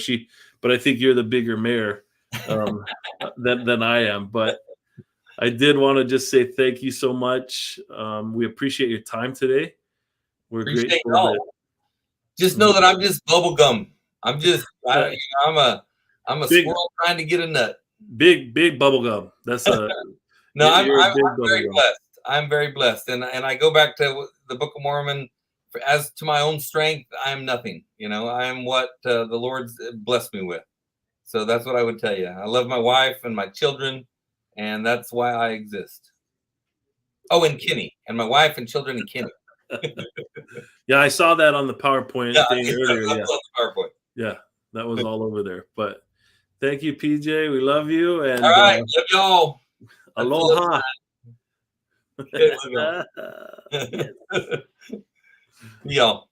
But I think you're the bigger mayor than I am. But I did want to just say thank you so much. We appreciate your time today. We're Appreciate grateful y'all. that Just know that I'm just bubble gum. I'm a Big- squirrel trying to get a nut. big bubble gum. That's a No, I'm you're a big very bubble gum. blessed. I'm very blessed, and I go back to the Book of Mormon. As to my own strength, I am nothing. You know, I am what the Lord's blessed me with. So that's what I would tell you. I love my wife and my children, and that's why I exist. Oh, and Kenny, and my wife and children, and Kenny. Yeah, I saw that on the PowerPoint thing earlier. I love the PowerPoint. Yeah, that was all over there. But thank you, PJ. We love you. And All right, love y'all. Aloha. Okay, love y'all. Y'all.